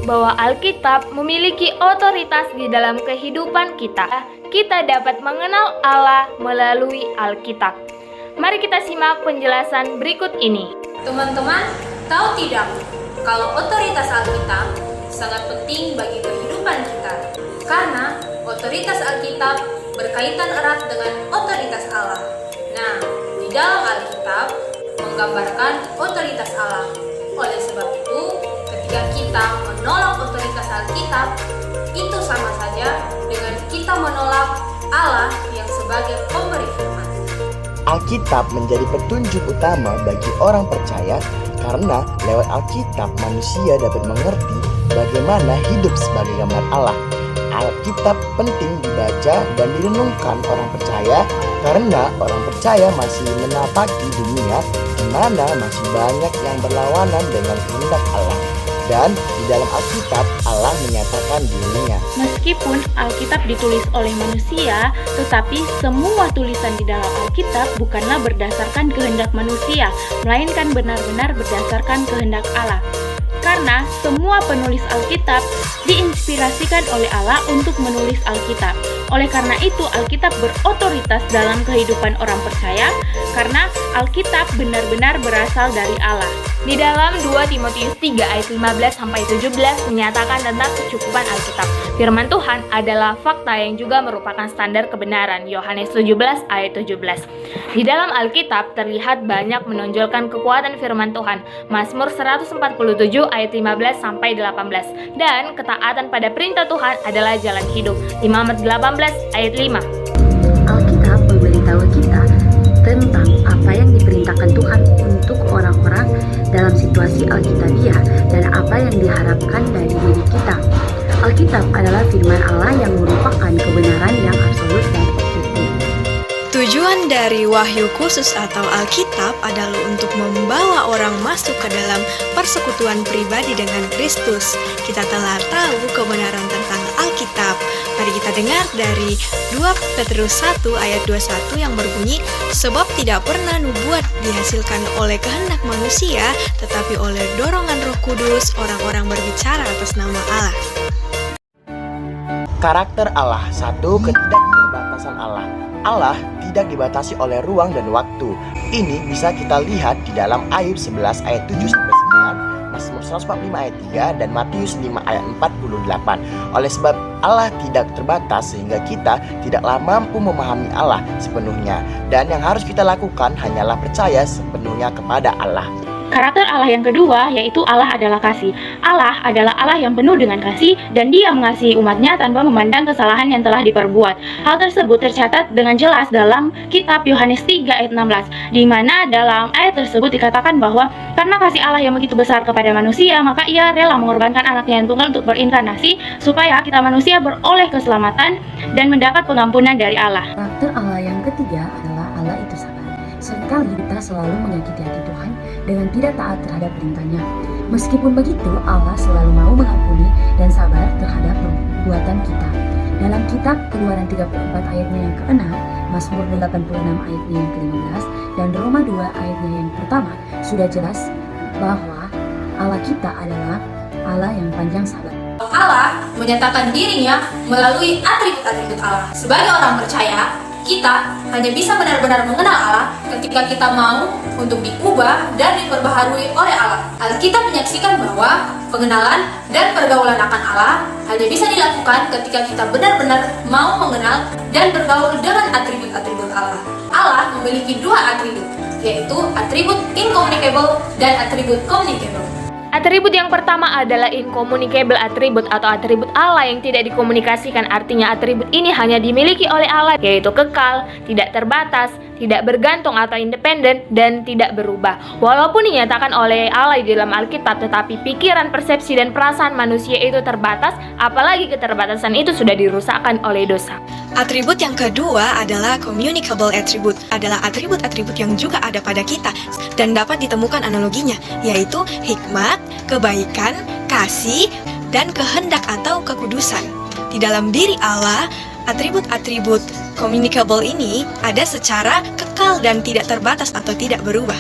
bahwa Alkitab memiliki otoritas di dalam kehidupan kita. Kita dapat mengenal Allah melalui Alkitab. Mari kita simak penjelasan berikut ini. Teman-teman, tahu tidak kalau otoritas Alkitab sangat penting bagi kehidupan kita? Karena otoritas Alkitab berkaitan erat dengan otoritas Allah. Nah, di dalam Alkitab menggambarkan otoritas Allah. Oleh sebab itu, ketika kita menolak otoritas Alkitab, itu sama saja dengan kita menolak Allah yang sebagai pemberi firman. Alkitab menjadi petunjuk utama bagi orang percaya karena lewat Alkitab manusia dapat mengerti bagaimana hidup sebagai gambar Allah. Alkitab penting dibaca dan direnungkan orang percaya karena orang percaya masih menapaki dunia di mana masih banyak yang berlawanan dengan kehendak Allah. Dan di dalam Alkitab Allah menyatakan dirinya. Meskipun Alkitab ditulis oleh manusia, tetapi semua tulisan di dalam Alkitab bukanlah berdasarkan kehendak manusia, melainkan benar-benar berdasarkan kehendak Allah. Karena semua penulis Alkitab diinspirasikan oleh Allah untuk menulis Alkitab. Oleh karena itu, Alkitab berotoritas dalam kehidupan orang percaya karena Alkitab benar-benar berasal dari Allah. Di dalam 2 Timotius 3 ayat 15-17 menyatakan tentang kecukupan Alkitab. Firman Tuhan adalah fakta yang juga merupakan standar kebenaran. Yohanes 17 ayat 17. Di dalam Alkitab terlihat banyak menonjolkan kekuatan firman Tuhan. Mazmur 147 ayat 15-18. Dan ketaatan pada perintah Tuhan adalah jalan hidup. Imamat 18 ayat 5. Alkitab memberitahu kita tentang apa yang diperintahkan Tuhan untuk orang-orang dalam situasi Alkitabiah dan apa yang diharapkan dari diri kita. Alkitab adalah firman Allah yang merupakan kebenaran yang absolut dan objektif. Tujuan dari wahyu khusus atau Alkitab adalah untuk membawa orang masuk ke dalam persekutuan pribadi dengan Kristus. Kita telah tahu kebenaran tentang Alkitab. Mari kita dengar dari 2 Petrus 1 ayat 21 yang berbunyi, sebab tidak pernah nubuat dihasilkan oleh kehendak manusia, tetapi oleh dorongan Roh Kudus orang-orang berbicara atas nama Allah. Karakter Allah. 1. Ketidakterbatasan Allah. Allah tidak dibatasi oleh ruang dan waktu. Ini bisa kita lihat di dalam Ayub 11 ayat 7-9, Mazmur 145 ayat 3, dan Matius 5 ayat 48. Oleh sebab Allah tidak terbatas sehingga kita tidaklah mampu memahami Allah sepenuhnya. Dan yang harus kita lakukan hanyalah percaya sepenuhnya kepada Allah. Karakter Allah yang kedua yaitu Allah adalah kasih. Allah adalah Allah yang penuh dengan kasih dan Dia mengasihi umatnya tanpa memandang kesalahan yang telah diperbuat. Hal tersebut tercatat dengan jelas dalam kitab Yohanes 3 ayat 16, di mana dalam ayat tersebut dikatakan bahwa karena kasih Allah yang begitu besar kepada manusia, maka Ia rela mengorbankan anaknya yang tunggal untuk berinkarnasi supaya kita manusia beroleh keselamatan dan mendapat pengampunan dari Allah. Karakter Allah yang ketiga adalah Allah itu sabar. Seringkali kita selalu menyakiti hati Tuhan dengan tidak taat terhadap perintahnya. Meskipun begitu, Allah selalu mau mengampuni dan sabar terhadap perbuatan kita. Dalam kitab Keluaran 34 ayatnya yang ke-6, Mazmur 86 ayatnya yang ke-15, dan Roma 2 ayatnya yang pertama, sudah jelas bahwa Allah kita adalah Allah yang panjang sabar. Allah menyatakan dirinya melalui atribut-atribut Allah. Sebagai orang percaya, kita hanya bisa benar-benar mengenal Allah ketika kita mau untuk diubah dan diperbaharui oleh Allah. Alkitab menyaksikan bahwa pengenalan dan pergaulan akan Allah hanya bisa dilakukan ketika kita benar-benar mau mengenal dan bergaul dengan atribut-atribut Allah. Allah memiliki dua atribut, yaitu atribut incommunicable dan atribut communicable. Atribut yang pertama adalah incommunicable atribut atau atribut Allah yang tidak dikomunikasikan. Artinya atribut ini hanya dimiliki oleh Allah, yaitu kekal, tidak terbatas, tidak bergantung atau independen, dan tidak berubah. Walaupun dinyatakan oleh Allah di dalam Alkitab, tetapi pikiran, persepsi, dan perasaan manusia itu terbatas, apalagi keterbatasan itu sudah dirusakkan oleh dosa. Atribut yang kedua adalah communicable attribute, adalah atribut-atribut yang juga ada pada kita dan dapat ditemukan analoginya, yaitu hikmat, kebaikan, kasih, dan kehendak atau kekudusan. Di dalam diri Allah, atribut-atribut communicable ini ada secara kekal dan tidak terbatas atau tidak berubah.